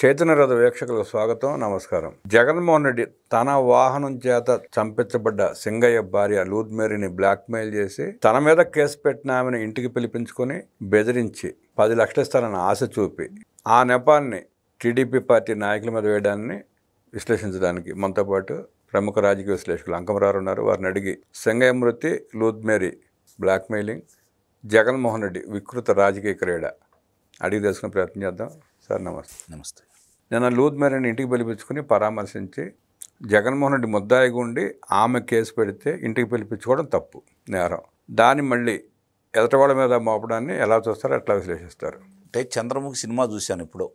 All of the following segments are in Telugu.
చైతన్య రథ వీక్షకులకు స్వాగతం, నమస్కారం. జగన్మోహన్ రెడ్డి తన వాహనం చేత చంపించబడ్డ సింగయ్య భార్య లూద్ మేరీని బ్లాక్మెయిల్ చేసి తన మీద కేసు పెట్టిన ఆమెను ఇంటికి పిలిపించుకొని బెదిరించి 10 లక్షలు ఇస్తానని ఆశ చూపి ఆ నెపాన్ని టీడీపీ పార్టీ నాయకుల మీద వేయడాన్ని విశ్లేషించడానికి మనతో పాటు ప్రముఖ రాజకీయ విశ్లేషకులు అంకమరారు ఉన్నారు. వారిని అడిగి సింగయ్య మృతి, లూద్ మేరీ బ్లాక్మెయిలింగ్, జగన్మోహన్ రెడ్డి వికృత రాజకీయ క్రీడ అడిగి తెలుసుకునే ప్రయత్నం చేద్దాం. సార్ నమస్తే. నమస్తే. నిన్న లూద్ మేరీని ఇంటికి పిలిపించుకుని పరామర్శించి జగన్మోహన్ రెడ్డి ముద్దాయిగా ఉండి ఆమె కేసు పెడితే ఇంటికి పిలిపించుకోవడం తప్పు, నేరం. దాన్ని మళ్ళీ ఎదటవాళ్ళ మీద మోపడాన్ని ఎలా చూస్తారో ఎట్లా విశ్లేషిస్తారు? అంటే చంద్రముఖి సినిమా చూశాను ఇప్పుడు.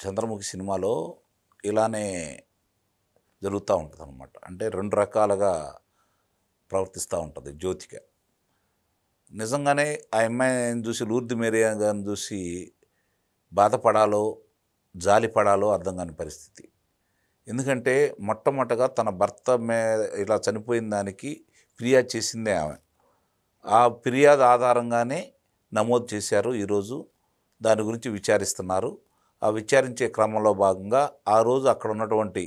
చంద్రముఖి సినిమాలో ఇలానే జరుగుతూ ఉంటుంది అన్నమాట. అంటే 2 రకాలుగా ప్రవర్తిస్తూ ఉంటుంది జ్యోతిక. నిజంగానే ఆ అమ్మాయిని చూసి, లూద్ మేరీ గారిని చూసి బాధపడాలో జాలిపడాలో అర్థం కాని పరిస్థితి. ఎందుకంటే మొట్టమొదటగా తన భర్త ఇలా చనిపోయిన దానికి ఫిర్యాదు చేసిందే ఆమె. ఆ ఫిర్యాదు ఆధారంగానే నమోదు చేశారు. ఈరోజు దాని గురించి విచారిస్తున్నారు. ఆ విచారించే క్రమంలో భాగంగా ఆ రోజు అక్కడ ఉన్నటువంటి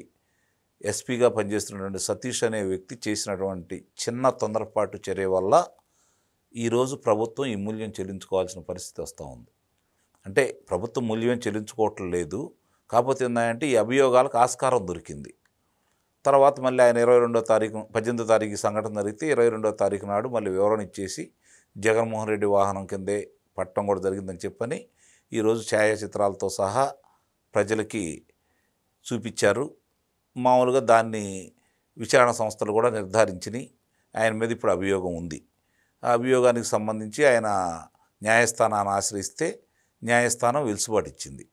ఎస్పీగా పనిచేస్తున్నటువంటి సతీష్ అనే వ్యక్తి చేసినటువంటి చిన్న తొందరపాటు చర్య వల్ల ఈరోజు ప్రభుత్వం ఈ మూల్యం చెల్లించుకోవాల్సిన పరిస్థితి వస్తూ ఉంది. అంటే ప్రభుత్వం మూల్యం చెల్లించుకోవటం లేదు, కాకపోతే ఏంటంటే ఈ అభియోగాలకు ఆస్కారం దొరికింది. తర్వాత మళ్ళీ ఆయన 22వ తారీఖు 18వ తారీఖు సంఘటన జరిగితే 22వ తారీఖు నాడు మళ్ళీ వివరణ ఇచ్చేసి జగన్మోహన్ రెడ్డి వాహనం కిందే పట్టడం కూడా జరిగిందని చెప్పని ఈరోజు ఛాయాచిత్రాలతో సహా ప్రజలకి చూపించారు. మామూలుగా దాన్ని విచారణ సంస్థలు కూడా నిర్ధారించినాయి. ఆయన మీద ఇప్పుడు అభియోగం ఉంది. ఆ అభియోగానికి సంబంధించి ఆయన న్యాయస్థానాన్ని ఆశ్రయిస్తే న్యాయస్థానం వెలుసుబాటు ఇచ్చింది.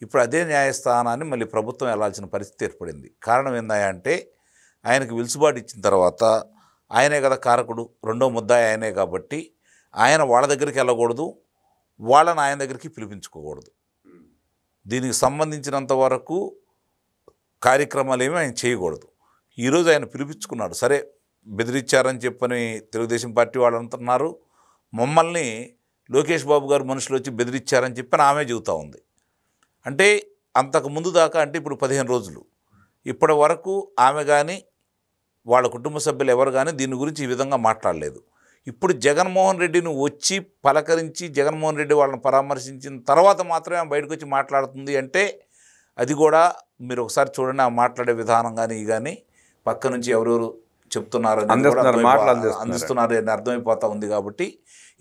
ఇప్పుడు అదే న్యాయస్థానాన్ని మళ్ళీ ప్రభుత్వం వెళ్లాల్సిన పరిస్థితి ఏర్పడింది. కారణం ఏందంటే ఆయనకు వెలుసుబాటు ఇచ్చిన తర్వాత ఆయనే కదా కారకుడు, రెండో ముద్దాయి ఆయనే కాబట్టి ఆయన వాళ్ళ దగ్గరికి వెళ్ళకూడదు, వాళ్ళని ఆయన దగ్గరికి పిలిపించుకోకూడదు. దీనికి సంబంధించినంత వరకు కార్యక్రమాలు ఏమీ ఆయన చేయకూడదు. ఈరోజు ఆయన పిలిపించుకున్నాడు. సరే, బెదిరించారని చెప్పని తెలుగుదేశం పార్టీ వాళ్ళు అంటున్నారు. మమ్మల్ని లోకేష్ బాబు గారు మనుషులు వచ్చి బెదిరించారని చెప్పని ఆమె చెబుతూ ఉంది. అంటే అంతకు ముందు దాకా, అంటే ఇప్పుడు 15 రోజులు ఇప్పటి వరకు ఆమె కానీ వాళ్ళ కుటుంబ సభ్యులు ఎవరు కానీ దీని గురించి ఈ విధంగా మాట్లాడలేదు. ఇప్పుడు జగన్మోహన్ రెడ్డిని వచ్చి పలకరించి జగన్మోహన్ రెడ్డి వాళ్ళని పరామర్శించిన తర్వాత మాత్రమే ఆమె బయటకు వచ్చి మాట్లాడుతుంది. అంటే అది కూడా మీరు ఒకసారి చూడండి, ఆ మాట్లాడే విధానం కానీ కానీ పక్క నుంచి ఎవరెవరు చెప్తున్నారు అందిస్తున్నారు అని అర్థమైపోతూ ఉంది. కాబట్టి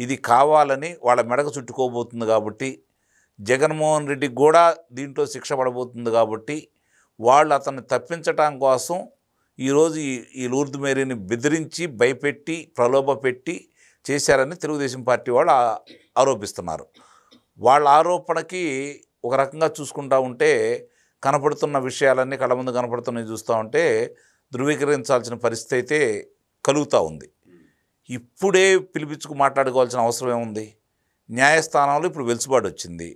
ఇది కావాలని వాళ్ళ మెడకు చుట్టుకోబోతుంది. కాబట్టి జగన్మోహన్ రెడ్డికి కూడా దీంట్లో శిక్ష పడబోతుంది. కాబట్టి వాళ్ళు అతన్ని తప్పించటం కోసం ఈరోజు ఈ లూద్ మేరీని బెదిరించి భయపెట్టి ప్రలోభపెట్టి చేశారని తెలుగుదేశం పార్టీ వాళ్ళు ఆరోపిస్తున్నారు. వాళ్ళ ఆరోపణకి ఒక రకంగా చూసుకుంటూ ఉంటే కనపడుతున్న విషయాలన్నీ కళ్ళ ముందు కనపడుతున్నాయి చూస్తూ ఉంటే ధృవీకరించాల్సిన పరిస్థితి అయితే కలుగుతూ ఉంది. ఇప్పుడే పిలిపించుకు మాట్లాడుకోవాల్సిన అవసరం ఏముంది? న్యాయస్థానంలో ఇప్పుడు వెలుసుబాటు వచ్చింది.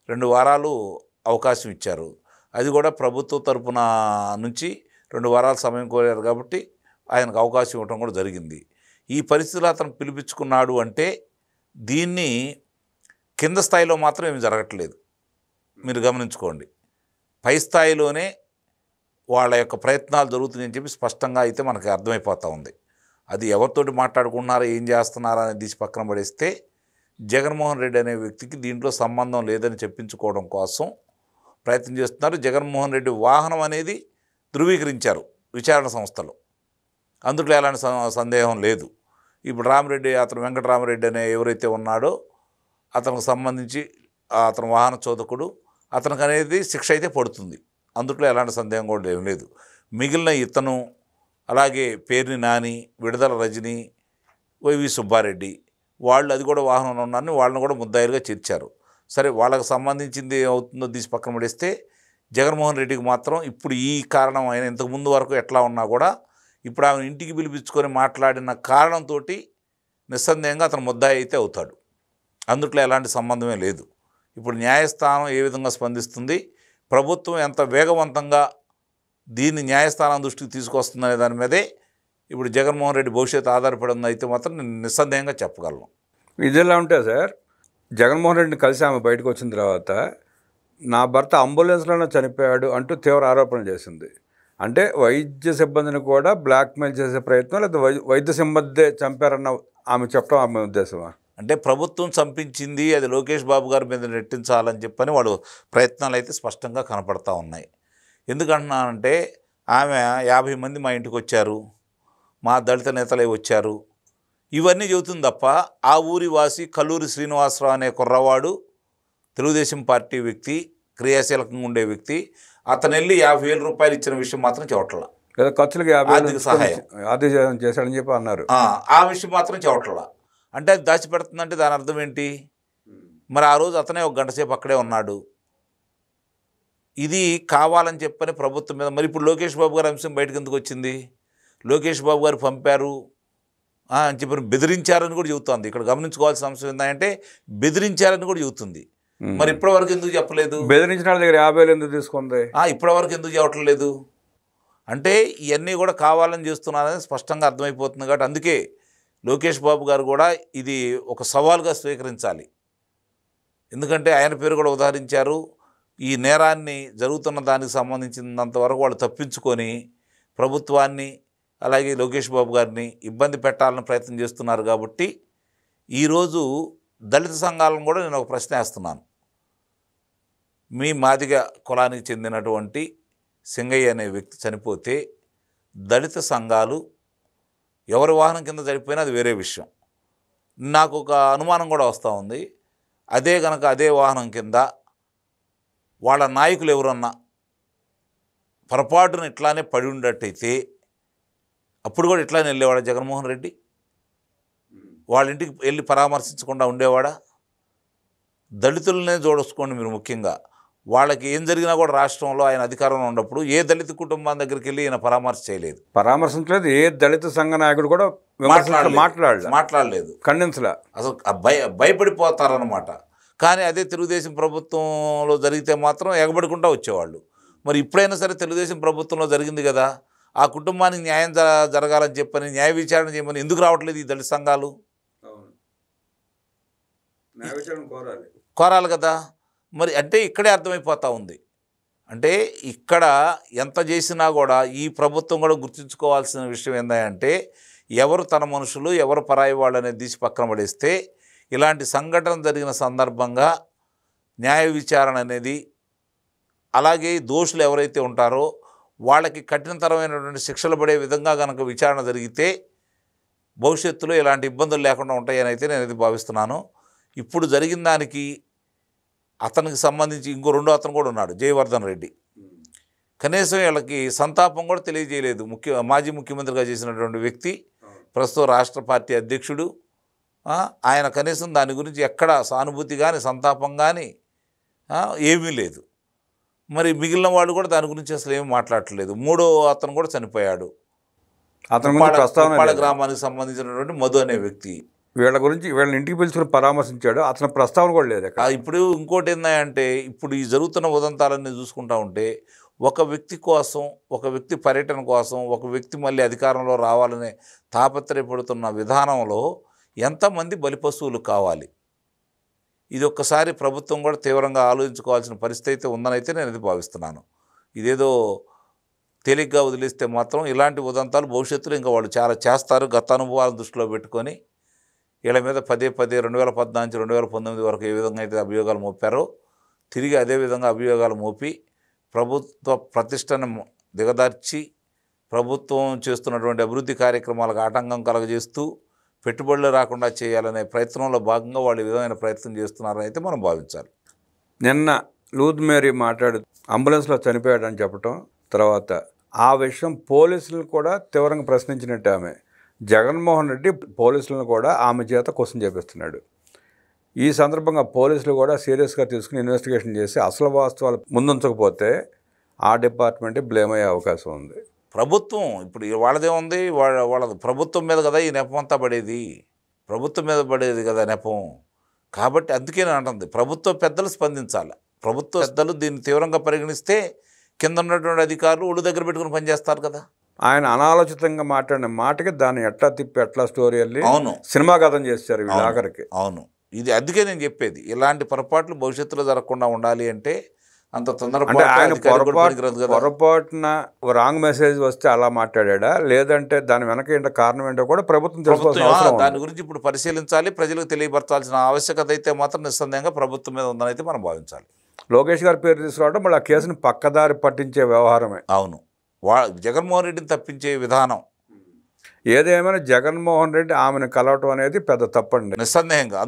2 వారాలు అవకాశం ఇచ్చారు. అది కూడా ప్రభుత్వ తరపున నుంచి 2 వారాల సమయం కోరారు కాబట్టి ఆయనకు అవకాశం ఇవ్వడం కూడా జరిగింది. ఈ పరిస్థితిలో అతను పిలిపించుకున్నాడు అంటే దీన్ని కింద స్థాయిలో మాత్రం ఏమి జరగట్లేదు. మీరు గమనించుకోండి, పై స్థాయిలోనే వాళ్ళ యొక్క ప్రయత్నాలు జరుగుతున్నాయని చెప్పి స్పష్టంగా అయితే మనకి అర్థమైపోతూ ఉంది. అది ఎవరితోటి మాట్లాడుకుంటున్నారో ఏం చేస్తున్నారో అనేది తీసి పక్కన పడేస్తే జగన్మోహన్ రెడ్డి అనే వ్యక్తికి దీంట్లో సంబంధం లేదని చెప్పించుకోవడం కోసం ప్రయత్నం చేస్తున్నారు. జగన్మోహన్ రెడ్డి వాహనం అనేది ధృవీకరించారు విచారణ సంస్థలు, అందులో ఎలాంటి సందేహం లేదు. ఇప్పుడు రామిరెడ్డి, అతను వెంకటరామరెడ్డి అనే ఎవరైతే ఉన్నాడో అతనికి సంబంధించి అతను వాహన చోదకుడు, అతనికి అనేది శిక్ష అయితే పడుతుంది. అందులో ఎలాంటి సందేహం కూడా ఏం లేదు. మిగిలిన ఇతను, అలాగే పేర్ని నాని, విడుదల రజని, వైవి సుబ్బారెడ్డి వాళ్ళు అది కూడా వాహనంలో ఉన్నారని వాళ్ళని కూడా ముద్దాయిలుగా చేర్చారు. సరే, వాళ్ళకి సంబంధించింది అవుతుందో తీసి పక్కన పడేస్తే జగన్మోహన్ రెడ్డికి మాత్రం ఇప్పుడు ఈ కారణం ఆయన ఇంతకుముందు వరకు ఎట్లా ఉన్నా కూడా ఇప్పుడు ఆమె ఇంటికి పిలిపించుకొని మాట్లాడిన కారణంతో నిస్సందేహంగా అతను ముద్దాయి అయితే అవుతాడు. అందుట్లో ఎలాంటి సంబంధమే లేదు. ఇప్పుడు న్యాయస్థానం ఏ విధంగా స్పందిస్తుంది, ప్రభుత్వం ఎంత వేగవంతంగా దీన్ని న్యాయస్థానం దృష్టికి తీసుకొస్తుందనే దాని మీదే ఇప్పుడు జగన్మోహన్ రెడ్డి భవిష్యత్తు ఆధారపడి ఉంది. అయితే మాత్రం నేను నిస్సందేహంగా చెప్పగలను. ఇదిలా ఉంటే సార్, జగన్మోహన్ రెడ్డిని కలిసి ఆమె బయటకు వచ్చిన తర్వాత నా భర్త అంబులెన్స్లోనే చనిపోయాడు అంటూ తీవ్ర ఆరోపణలు చేసింది. అంటే వైద్య సిబ్బందిని కూడా బ్లాక్మెయిల్ చేసే ప్రయత్నం, లేదా వైద్య సిబ్బందే చంపారన్న ఆమె చెప్పడం ఆమె ఉద్దేశమా? అంటే ప్రభుత్వం చంపించింది, అది లోకేష్ బాబు గారి మీద నెట్టించాలని చెప్పని వాళ్ళు ప్రయత్నాలు అయితే స్పష్టంగా కనపడతా ఉన్నాయి. ఎందుకంటున్నానంటే ఆమె 50 మంది మా ఇంటికి వచ్చారు, మా దళిత నేతలే వచ్చారు, ఇవన్నీ చెబుతుంది తప్ప ఆ ఊరి వాసి కల్లూరి శ్రీనివాసరావు అనే కుర్రవాడు తెలుగుదేశం పార్టీ వ్యక్తి, క్రియాశీలకంగా ఉండే వ్యక్తి, అతను వెళ్ళి 50,000 రూపాయలు ఇచ్చిన విషయం మాత్రం చెప్పట్లా. లేదా ఖర్చులకు 50,000 ఆర్థిక సహాయం ఆర్థిక చేశాడని చెప్పి అన్నారు. ఆ విషయం మాత్రం చెప్పట్లా. అంటే అది దాచిపెడుతుందంటే దాని అర్థం ఏంటి? మరి ఆ రోజు అతనే 1 గంట సేపు అక్కడే ఉన్నాడు. ఇది కావాలని చెప్పని ప్రభుత్వం మీద. మరి ఇప్పుడు లోకేష్ బాబు గారి అంశం బయటకు ఎందుకు వచ్చింది? లోకేష్ బాబు గారు పంపారు అని చెప్పి బెదిరించారని కూడా చెబుతోంది. ఇక్కడ గమనించుకోవాల్సిన అంశం ఏంటంటే బెదిరించారని కూడా చెబుతుంది. మరి ఇప్పటివరకు ఎందుకు చెప్పలేదు? బెదిరించిన వాళ్ళ దగ్గర 50,000 ఎందుకు తీసుకుంది? ఇప్పటివరకు ఎందుకు చెప్పట్లేదు? అంటే ఇవన్నీ కూడా కావాలని చేస్తున్నారని స్పష్టంగా అర్థమైపోతుంది. కాబట్టి అందుకే లోకేష్ బాబు గారు కూడా ఇది ఒక సవాల్గా స్వీకరించాలి. ఎందుకంటే ఆయన పేరు కూడా ఉదాహరించారు. ఈ నేరాన్ని జరుగుతున్న దానికి సంబంధించినంత వరకు వాళ్ళు తప్పించుకొని ప్రభుత్వాన్ని అలాగే లోకేష్ బాబు గారిని ఇబ్బంది పెట్టాలని ప్రయత్నం చేస్తున్నారు. కాబట్టి ఈరోజు దళిత సంఘాలను కూడా నేను ఒక ప్రశ్న వేస్తున్నాను. మీ మాదిగ కులానికి చెందినటువంటి సింగయ్య అనే వ్యక్తి చనిపోతే దళిత సంఘాలు ఎవరి వాహనం కింద చనిపోయినా అది వేరే విషయం. నాకు ఒక అనుమానం కూడా వస్తూ ఉంది. అదే కనుక అదే వాహనం కింద వాళ్ళ నాయకులు ఎవరన్నా పొరపాటున ఇట్లానే పడి ఉండట్టయితే అప్పుడు కూడా ఇట్లానే వెళ్ళేవాడా జగన్మోహన్ రెడ్డి? వాళ్ళ ఇంటికి వెళ్ళి పరామర్శించకుండా ఉండేవాడా? దళితులనే చూడొచ్చుకోండి మీరు. ముఖ్యంగా వాళ్ళకి ఏం జరిగినా కూడా రాష్ట్రంలో ఆయన అధికారంలో ఉన్నప్పుడు ఏ దళిత కుటుంబం దగ్గరికి వెళ్ళి ఈయన పరామర్శ చేయలేదు, పరామర్శించలేదు. ఏ దళిత సంఘ నాయకుడు కూడా మాట్లాడలేదు, ఖండించలే. అసలు భయపడిపోతారన్నమాట. కానీ అదే తెలుగుదేశం ప్రభుత్వంలో జరిగితే మాత్రం ఎగబడుకుంటూ వచ్చేవాళ్ళు. మరి ఇప్పుడైనా సరే తెలుగుదేశం ప్రభుత్వంలో జరిగింది కదా, ఆ కుటుంబానికి న్యాయం జరగాలని చెప్పని న్యాయ విచారణ చేయమని ఎందుకు రావట్లేదు ఈ దళిత సంఘాలు? కోరాలి కదా. మరి అంటే ఇక్కడే అర్థమైపోతూ ఉంది. అంటే ఇక్కడ ఎంత చేసినా కూడా ఈ ప్రభుత్వం కూడా గుర్తుంచుకోవాల్సిన విషయం ఏంటంటే ఎవరు తన మనుషులు ఎవరు పరాయి వాళ్ళు అనేది తీసి పక్కన పడేస్తే ఇలాంటి సంఘటన జరిగిన సందర్భంగా న్యాయ విచారణ అనేది, అలాగే దోషులు ఎవరైతే ఉంటారో వాళ్ళకి కఠినతరమైనటువంటి శిక్షలు పడే విధంగా కనుక విచారణ జరిగితే భవిష్యత్తులో ఇలాంటి ఇబ్బందులు లేకుండా ఉంటాయని అయితే నేను భావిస్తున్నాను. ఇప్పుడు జరిగిన దానికి అతనికి సంబంధించి ఇంకో రెండో అతను కూడా ఉన్నాడు, జయవర్ధన్ రెడ్డి. కనీసం వీళ్ళకి సంతాపం కూడా తెలియజేయలేదు. మాజీ ముఖ్యమంత్రిగా చేసినటువంటి వ్యక్తి, ప్రస్తుతం రాష్ట్ర పార్టీ అధ్యక్షుడు. ఆయన కనీసం దాని గురించి ఎక్కడ సానుభూతి కానీ సంతాపం కానీ ఏమీ లేదు. మరి మిగిలిన వాళ్ళు కూడా దాని గురించి అసలు ఏమీ మాట్లాడట్లేదు. మూడో అతను కూడా చనిపోయాడు, అతను గ్రామానికి సంబంధించినటువంటి మధు అనే వ్యక్తి. వీళ్ళని ఇంటికి పిలుచుకుని పరామర్శించాడు, అతని ప్రస్తావన కూడా లేదు. ఇప్పుడు ఇంకోటి ఏంటంటే ఇప్పుడు ఈ జరుగుతున్న ఉదంతాలన్నీ చూసుకుంటా ఉంటే ఒక వ్యక్తి కోసం, ఒక వ్యక్తి పర్యటన కోసం, ఒక వ్యక్తి మళ్ళీ అధికారంలో రావాలనే తాపత్రయపడుతున్న విధానంలో ఎంతమంది బలిపశువులు కావాలి? ఇది ఒక్కసారి ప్రభుత్వం కూడా తీవ్రంగా ఆలోచించుకోవాల్సిన పరిస్థితి అయితే ఉందని అయితే నేను ఇది భావిస్తున్నాను. ఇదేదో తేలిగ్గా వదిలేస్తే మాత్రం ఇలాంటి ఉదంతాలు భవిష్యత్తులో ఇంకా వాళ్ళు చాలా చేస్తారు. గత అనుభవాలను దృష్టిలో పెట్టుకొని వీళ్ళ మీద పదే 2014 నుంచి 2019 వరకు ఏ విధంగా అయితే అభియోగాలు మోపారో తిరిగి అదేవిధంగా అభియోగాలు మోపి ప్రభుత్వ ప్రతిష్టను దిగదార్చి ప్రభుత్వం చేస్తున్నటువంటి అభివృద్ధి కార్యక్రమాలకు ఆటంకం కలగజేస్తూ పెట్టుబడులు రాకుండా చేయాలనే ప్రయత్నంలో భాగంగా వాళ్ళు ఈ విధమైన ప్రయత్నం చేస్తున్నారని అయితే మనం భావించాలి. నిన్న లూద్ మేరీ మాట్లాడు అంబులెన్స్లో చనిపోయాడని చెప్పటం, తర్వాత ఆ విషయం పోలీసులను కూడా తీవ్రంగా ప్రశ్నించినట్టు ఆమె, జగన్మోహన్ రెడ్డి పోలీసులను కూడా ఆమె చేత క్వశ్చన్ చేపిస్తున్నాడు. ఈ సందర్భంగా పోలీసులు కూడా సీరియస్గా తీసుకుని ఇన్వెస్టిగేషన్ చేసి అసలు వాస్తవాలు ముందుంచకపోతే ఆ డిపార్ట్మెంటే బ్లేమ్ అయ్యే అవకాశం ఉంది. ప్రభుత్వం ఇప్పుడు వాళ్ళదే ఉంది, వాళ్ళ ప్రభుత్వం మీద కదా ఈ నెపం అంతా పడేది, ప్రభుత్వం మీద పడేది కదా నెపం. కాబట్టి అందుకే నేను అంటుంది ప్రభుత్వ పెద్దలు స్పందించాలి. ప్రభుత్వ పెద్దలు దీన్ని తీవ్రంగా పరిగణిస్తే కింద ఉన్నటువంటి అధికారులు ఒళ్ళు దగ్గర పెట్టుకుని పనిచేస్తారు కదా. ఆయన అనాలోచితంగా మాట్లాడిన మాటకి దాన్ని ఎట్లా తిప్పి ఎట్లా స్టోరీ వెళ్ళి అవును సినిమా కథం చేస్తారు వీళ్ళు ఆఖరికి. అవును, ఇది అందుకే నేను చెప్పేది ఇలాంటి పొరపాట్లు భవిష్యత్తులో జరగకుండా ఉండాలి అంటే అంత అంటే తొందరపాటు ఆయన అధికారికి కూడా పనికిరాదు కదా. పొరపాటున రాంగ్ మెసేజ్ వస్తే అలా మాట్లాడా, లేదంటే దాని వెనక ఏంటో కారణం ఏంటో కూడా ప్రభుత్వం తెలుసుకోవాల్సిన అవసరం ఉంది. దాని గురించి ఇప్పుడు పరిశీలించాలి, ప్రజలకు తెలియపరచాల్సిన ఆవశ్యకత అయితే మాత్రం నిస్సందేహంగా ప్రభుత్వం మీద ఉందని అయితే మనం భావించాలి. లోకేష్ గారి పేరు తీసుకురావడం మళ్ళీ ఆ కేసుని పక్కదారి పట్టించే వ్యవహారమే. అవును, జగన్మోహన్ రెడ్డిని తప్పించే విధానం ఏదేమైనా జగన్మోహన్ రెడ్డి ఆమెను కలవటం అనేది పెద్ద తప్పండి. నిస్సందేహంగా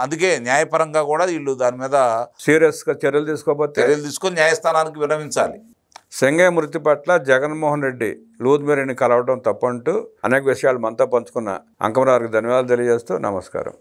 అందుకే న్యాయపరంగా కూడా వీళ్ళు దాని మీద సీరియస్గా చర్యలు తీసుకోకపోతే చర్యలు తీసుకొని న్యాయస్థానానికి విన్నవించాలి. సింగయ్య మృతి పట్ల జగన్మోహన్ రెడ్డి లూథ్ మేరీని కలవడం తప్పంటూ అనేక విషయాలు మనతో పంచుకున్న అంకమరావుకి ధన్యవాదాలు తెలియజేస్తూ నమస్కారం.